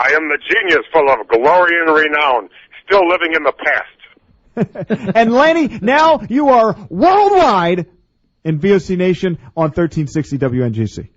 I am the genius full of glory and renown, still living in the past. And Lanny, now you are worldwide in VOC Nation on 1360 WNJC.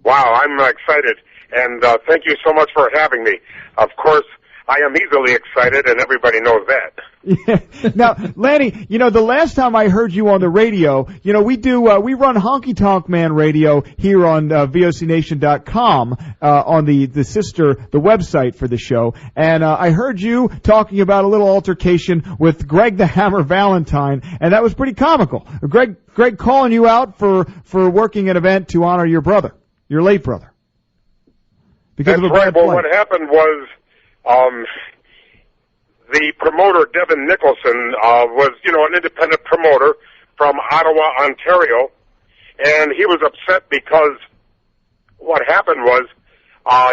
Wow, I'm excited, and thank you so much for having me. Of course, I am easily excited, and everybody knows that. Yeah. Now, Lanny, the last time I heard you on the radio, we run Honky Tonk Man Radio here on VOCNation.com, on the website for the show. And I heard you talking about a little altercation with Greg the Hammer Valentine, and that was pretty comical. Greg calling you out for working an event to honor your brother, your late brother. That's right. Well, what happened was, the promoter, Devin Nicholson, was, an independent promoter from Ottawa, Ontario, and he was upset because what happened was,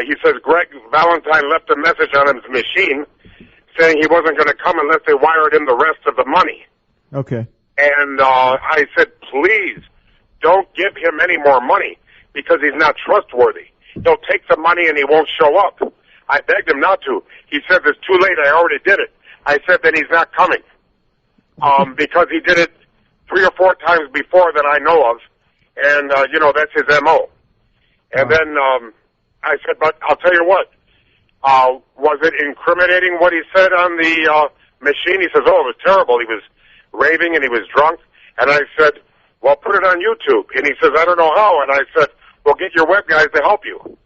he says Greg Valentine left a message on his machine saying he wasn't going to come unless they wired in the rest of the money. Okay. And I said, please, don't give him any more money because he's not trustworthy. He'll take the money and he won't show up. I begged him not to. He said, it's too late. I already did it. I said, then he's not coming. Because he did it 3 or 4 times before that I know of. And, that's his M.O. And then I said, but I'll tell you what. Was it incriminating what he said on the machine? He says, oh, it was terrible. He was raving and he was drunk. And I said, well, put it on YouTube. And he says, I don't know how. And I said, well, get your web guys to help you.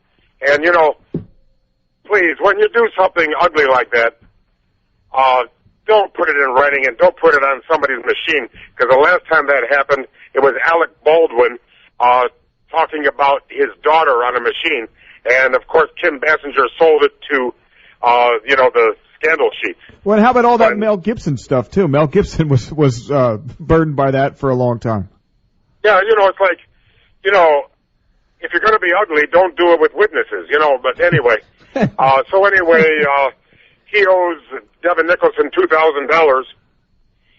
And, please, when you do something ugly like that, don't put it in writing and don't put it on somebody's machine. Because the last time that happened, it was Alec Baldwin talking about his daughter on a machine. And, of course, Kim Basinger sold it to, the scandal sheets. Well, how about all that Mel Gibson stuff, too? Mel Gibson was burdened by that for a long time. Yeah, it's like, if you're going to be ugly, don't do it with witnesses, But anyway, he owes Devin Nicholson $2,000,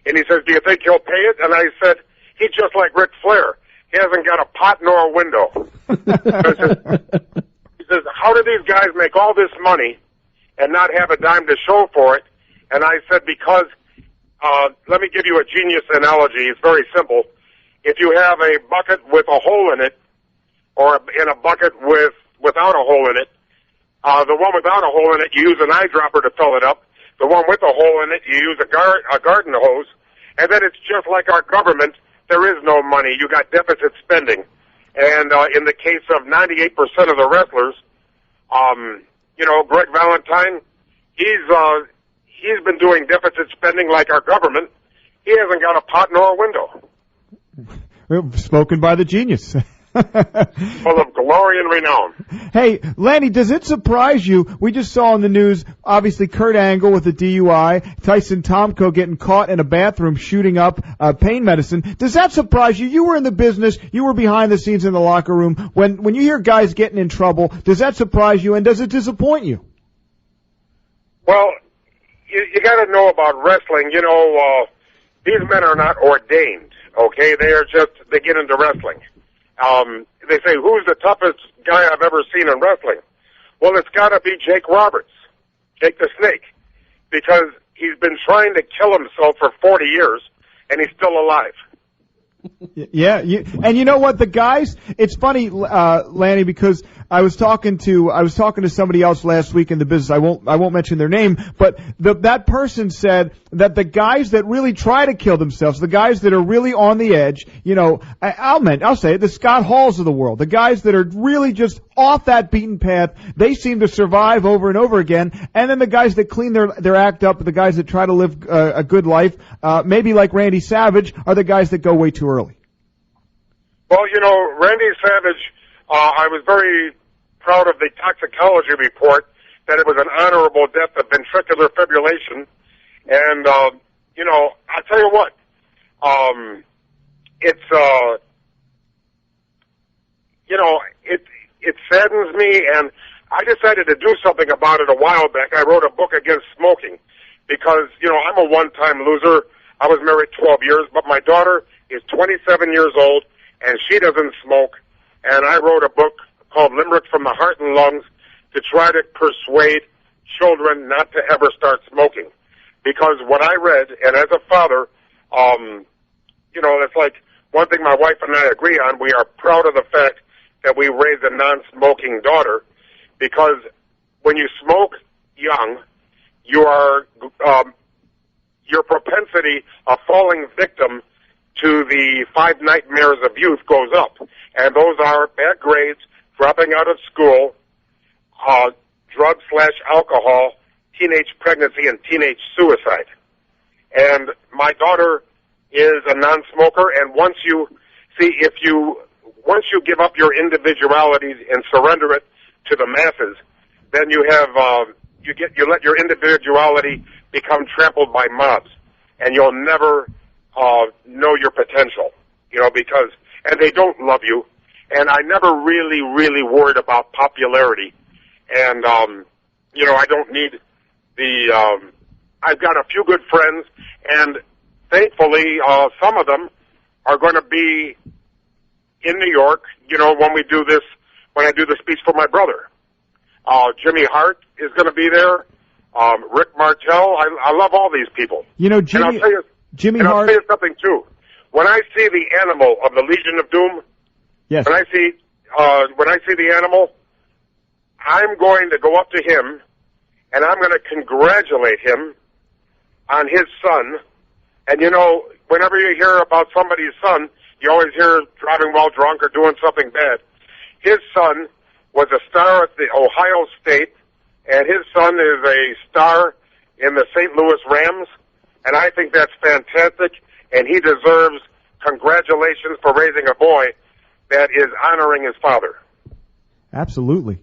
and he says, do you think he'll pay it? And I said, he's just like Ric Flair. He hasn't got a pot nor a window. He says, how do these guys make all this money and not have a dime to show for it? And I said, because, let me give you a genius analogy. It's very simple. If you have a bucket with a hole in it, or in a bucket without a hole in it, the one without a hole in it, you use an eyedropper to fill it up. The one with a hole in it, you use a garden hose. And then it's just like our government. There is no money. You got deficit spending. And in the case of 98% of the wrestlers, Greg Valentine, he's been doing deficit spending like our government. He hasn't got a pot nor a window. Well, spoken by the genius. Full of glory and renown. Hey, Lanny, does it surprise you? We just saw in the news, obviously, Kurt Angle with the DUI, Tyson Tomko getting caught in a bathroom shooting up pain medicine. Does that surprise you? You were in the business. You were behind the scenes in the locker room. When you hear guys getting in trouble, does that surprise you, and does it disappoint you? Well, you got to know about wrestling. These men are not ordained, okay? They get into wrestling. They say, who's the toughest guy I've ever seen in wrestling? Well, it's got to be Jake Roberts, Jake the Snake, because he's been trying to kill himself for 40 years, and he's still alive. Yeah, and you know what, the guys, it's funny, Lanny, because I was talking to somebody else last week in the business. I won't mention their name, but that person said that the guys that really try to kill themselves, the guys that are really on the edge, I'll say it, the Scott Halls of the world, the guys that are really just off that beaten path, they seem to survive over and over again. And then the guys that clean their act up, the guys that try to live a good life, maybe like Randy Savage, are the guys that go way too early. Well, Randy Savage, I was very proud of the toxicology report that it was an honorable death of ventricular fibrillation. And, I'll tell you what, it saddens me, and I decided to do something about it a while back. I wrote a book against smoking because, I'm a one-time loser. I was married 12 years, but my daughter is 27 years old, and she doesn't smoke. And I wrote a book called Limerick from the Heart and Lungs to try to persuade children not to ever start smoking. Because what I read, and as a father, it's like one thing my wife and I agree on. We are proud of the fact that we raised a non-smoking daughter, because when you smoke young, your propensity of falling victim to the 5 nightmares of youth goes up. And those are bad grades, dropping out of school, drugs/alcohol, teenage pregnancy, and teenage suicide. And my daughter is a non-smoker, and once you give up your individuality and surrender it to the masses, then you let your individuality become trampled by mobs, and you'll never know your potential, and they don't love you. And I never really worried about popularity. And, I don't need I've got a few good friends, and thankfully, some of them are going to be in New York, when I do the speech for my brother. Jimmy Hart is going to be there. Rick Martel. I love all these people. Jimmy Hart. I'll tell you something too. When I see the animal of the Legion of Doom, yes. When I see the animal, I'm going to go up to him, and I'm going to congratulate him on his son. And whenever you hear about somebody's son, you always hear driving while drunk or doing something bad. His son was a star at the Ohio State, and his son is a star in the St. Louis Rams, and I think that's fantastic, and he deserves congratulations for raising a boy that is honoring his father. Absolutely.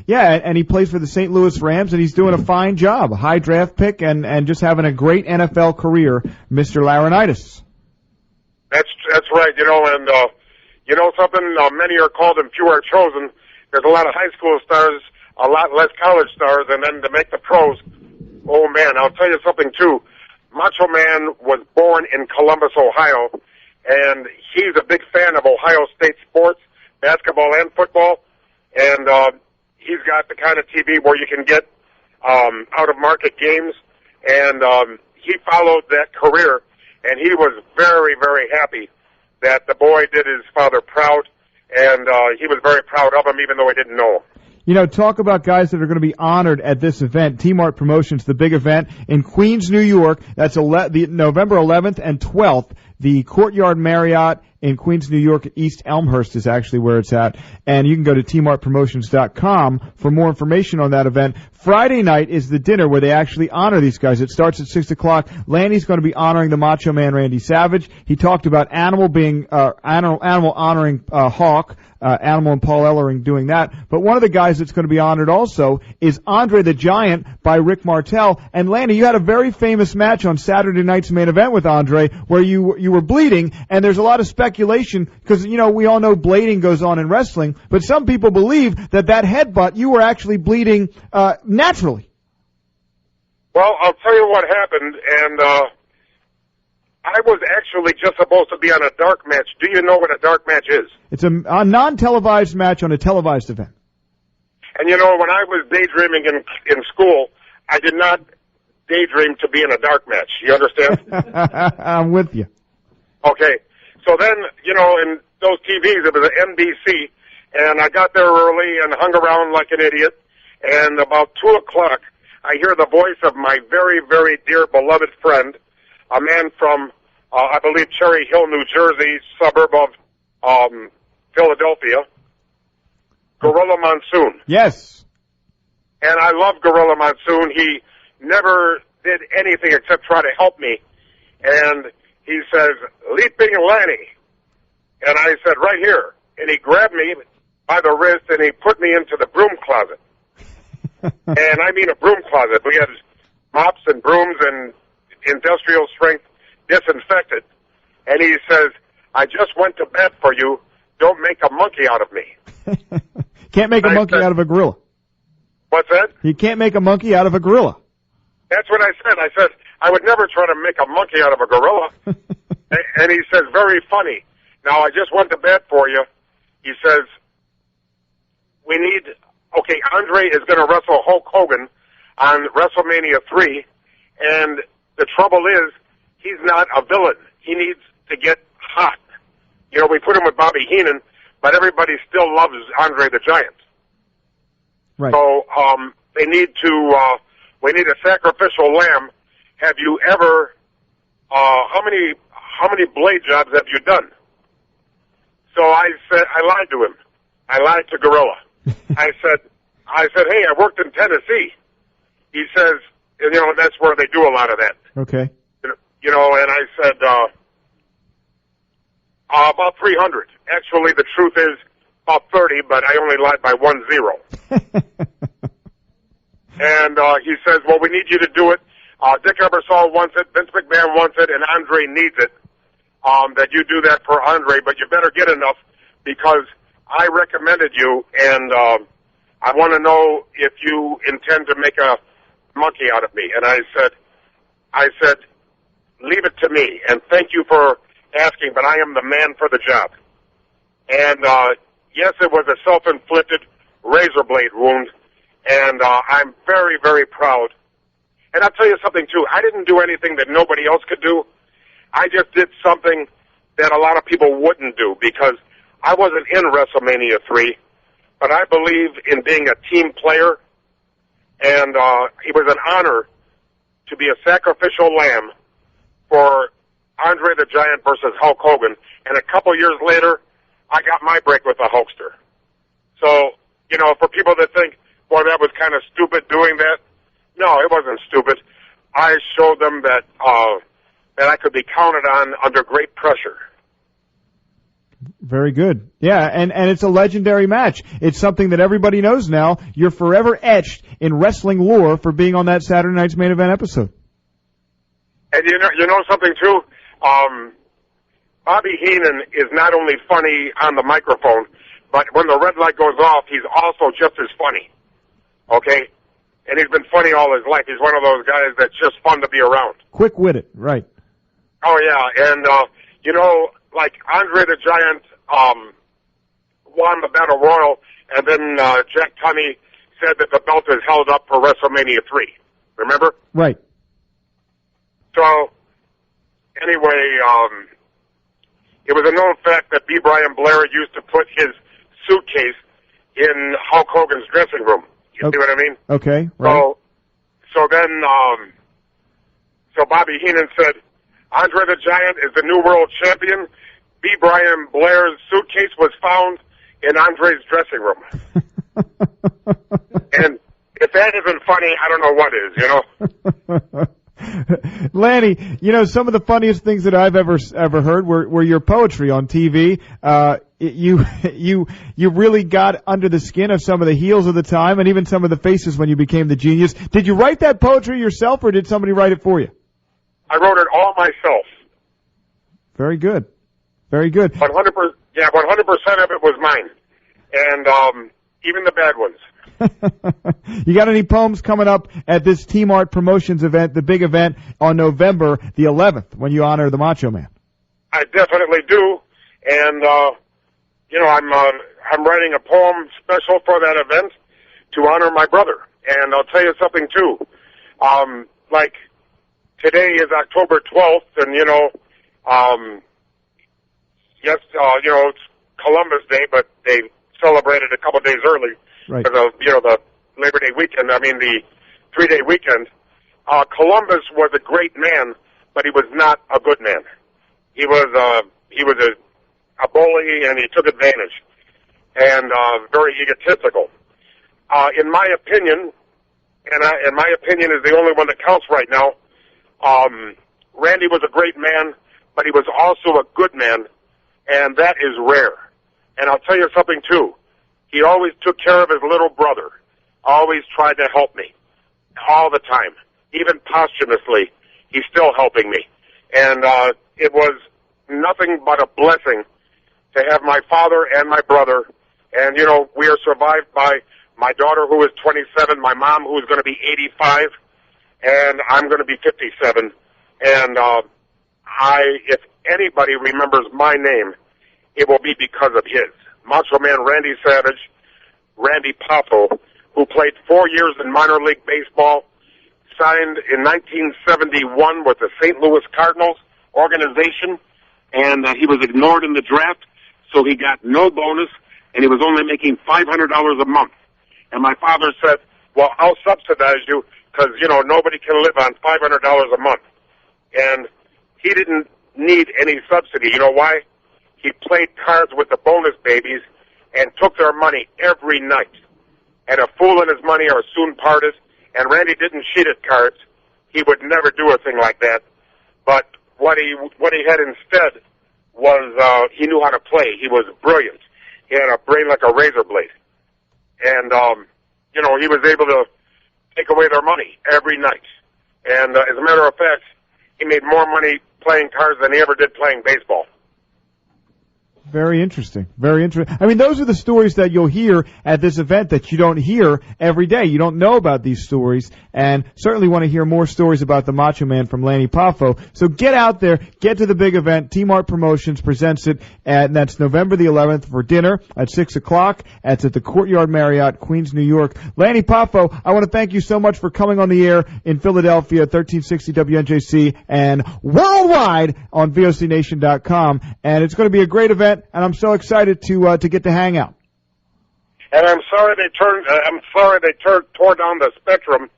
Yeah, and he plays for the St. Louis Rams, and he's doing a fine job. A high draft pick and just having a great NFL career, Mr. Laurinaitis. That's right, and something, many are called and few are chosen. There's a lot of high school stars, a lot less college stars, and then to make the pros, oh man, I'll tell you something too. Macho Man was born in Columbus, Ohio, and he's a big fan of Ohio State sports, basketball and football, and he's got the kind of TV where you can get out-of-market games, and he followed that career, and he was very, very happy that the boy did his father proud, and he was very proud of him, even though he didn't know him. Talk about guys that are going to be honored at this event. T-Mart Promotions, the big event in Queens, New York. That's the November 11th and 12th. The Courtyard Marriott in Queens, New York. East Elmhurst is actually where it's at. And you can go to tmartpromotions.com for more information on that event. Friday night is the dinner where they actually honor these guys. It starts at 6 o'clock. Lanny's going to be honoring the Macho Man, Randy Savage. He talked about Animal honoring Hawk. Animal and Paul Ellering doing that. But one of the guys that's going to be honored also is Andre the Giant by Rick Martel. And Lanny, you had a very famous match on Saturday night's main event with Andre where you were bleeding, and there's a lot of speculation because, we all know blading goes on in wrestling, but some people believe that headbutt, you were actually bleeding naturally. Well, I'll tell you what happened, and I was actually just supposed to be on a dark match. Do you know what a dark match is? It's a non-televised match on a televised event. And when I was daydreaming in school, I did not daydream to be in a dark match. You understand? I'm with you. Okay. So then, in those TVs, it was an NBC, and I got there early and hung around like an idiot, and about 2 o'clock, I hear the voice of my very, very dear beloved friend, a man from, I believe, Cherry Hill, New Jersey, suburb of Philadelphia, Gorilla Monsoon. Yes. And I love Gorilla Monsoon. He never did anything except try to help me. And he says, "Leaping Lanny." And I said, "Right here." And he grabbed me by the wrist and he put me into the broom closet. And I mean a broom closet. We had mops and brooms and industrial strength disinfectant. And he says, "I just went to bed for you. Don't make a monkey out of me." Can't make a monkey out of a gorilla. What's that? You can't make a monkey out of a gorilla. That's what I said. I said, I would never try to make a monkey out of a gorilla. And he says, "Very funny. Now, I just went to bed for you." He says, "We need okay, Andre is going to wrestle Hulk Hogan on WrestleMania 3, and the trouble is, he's not a villain. He needs to get hot. You know, we put him with Bobby Heenan, but everybody still loves Andre the Giant. Right. So, we need a sacrificial lamb. Have you ever, how many blade jobs have you done? So I lied to him. I lied to Gorilla. I said, hey, I worked in Tennessee. He says, you know, that's where they do a lot of that. Okay. You know, and I said, about 300. Actually, the truth is about 30, but I only lied by 10. And he says, well, we need you to do it. Dick Ebersol wants it, Vince McMahon wants it, and Andre needs it. That you do that for Andre, but you better get enough because I recommended you, and I want to know if you intend to make a monkey out of me. And I said, leave it to me, and thank you for asking, but I am the man for the job. And yes, it was a self-inflicted razor blade wound, and I'm very, very proud. And I'll tell you something, too. I didn't do anything that nobody else could do. I just did something that a lot of people wouldn't do because I wasn't in WrestleMania 3, but I believe in being a team player, and it was an honor to be a sacrificial lamb for Andre the Giant versus Hulk Hogan, and a couple years later, I got my break with the Hulkster. So, you know, for people that think, boy, that was kind of stupid doing that, no, it wasn't stupid. I showed them that that I could be counted on under great pressure. Very good. Yeah, and it's a legendary match. It's something that everybody knows now. You're forever etched in wrestling lore for being on that Saturday Night's Main Event episode. And you know something, too? Bobby Heenan is not only funny on the microphone, but when the red light goes off, he's also just as funny. Okay? And he's been funny all his life. He's one of those guys that's just fun to be around. Quick-witted, right. Oh, yeah. And, you know, like Andre the Giant won the Battle Royal, and then Jack Tunney said that the belt is held up for WrestleMania 3. Remember? Right. So, anyway, it was a known fact that B. Brian Blair used to put his suitcase in Hulk Hogan's dressing room. You see what I mean? Okay, right. So then, so Bobby Heenan said, Andre the Giant is the new world champion. B. Brian Blair's suitcase was found in Andre's dressing room. And if that isn't funny, I don't know what is, you know? Lanny, you know, some of the funniest things that I've ever heard were your poetry on TV. You really got under the skin of some of the heels of the time and even some of the faces when you became the genius. Did you write that poetry yourself or did somebody write it for you? I wrote it all myself. Very good. Very good. 100%, yeah, 100% of it was mine. And even the bad ones. You got any poems coming up at this Team Art Promotions event, the big event on November the 11th, when you honor the Macho Man? I definitely do, and you know, I'm writing a poem special for that event to honor my brother. And I'll tell you something too. Like today is October 12th, and you know, yes, you know, it's Columbus Day, but they celebrated a couple days early. Right. Because of, you know, the Labor Day weekend, the 3-day weekend. Columbus was a great man, but he was not a good man. He was a bully, and he took advantage, and very egotistical. In my opinion, and my opinion is the only one that counts right now, Randy was a great man, but he was also a good man, and that is rare. And I'll tell you something, too. He always took care of his little brother, always tried to help me, all the time. Even posthumously, he's still helping me. And it was nothing but a blessing to have my father and my brother. And, you know, we are survived by my daughter, who is 27, my mom, who is going to be 85, and I'm going to be 57. And if anybody remembers my name, it will be because of his. Macho Man Randy Savage Randy Poffo, who played 4 years in minor league baseball, signed in 1971 with the St. Louis Cardinals organization, and he was ignored in the draft, so he got no bonus, and he was only making $500 a month. And my father said, well, I'll subsidize you because, nobody can live on $500 a month. And he didn't need any subsidy. You know why? He played cards with the bonus babies and took their money every night. And a fool and his money are soon parted. And Randy didn't cheat at cards. He would never do a thing like that. But what he had instead was he knew how to play. He was brilliant. He had a brain like a razor blade. And, he was able to take away their money every night. And as a matter of fact, he made more money playing cards than he ever did playing baseball. Very interesting. Very interesting. I mean, those are the stories that you'll hear at this event that you don't hear every day. You don't know about these stories, and certainly want to hear more stories about the Macho Man from Lanny Poffo. So get out there, get to the big event. Team Art Promotions presents it, and that's November the 11th for dinner at 6 o'clock. That's at the Courtyard Marriott, Queens, New York. Lanny Poffo, I want to thank you so much for coming on the air in Philadelphia, 1360 WNJC, and worldwide on VOCNation.com. And it's going to be a great event. And I'm so excited to get to hang out. And I'm sorry they tore down the Spectrum,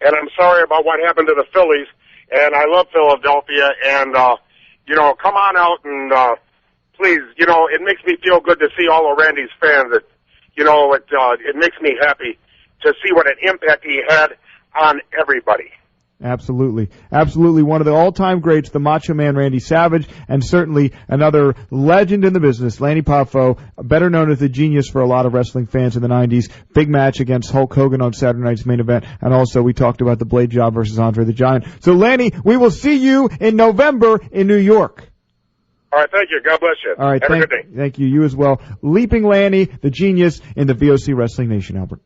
and I'm sorry about what happened to the Phillies. And I love Philadelphia, and come on out and please, it makes me feel good to see all of Randy's fans. It makes me happy to see what an impact he had on everybody. Absolutely. Absolutely. One of the all-time greats, the Macho Man Randy Savage, and certainly another legend in the business, Lanny Poffo, better known as the Genius for a lot of wrestling fans in the 90s. Big match against Hulk Hogan on Saturday night's main event. And also we talked about the Blade Job versus Andre the Giant. So, Lanny, we will see you in November in New York. All right, thank you. God bless you. All right, have a good day. Thank you. You as well. Leaping Lanny, the Genius, in the VOC Wrestling Nation, Albert.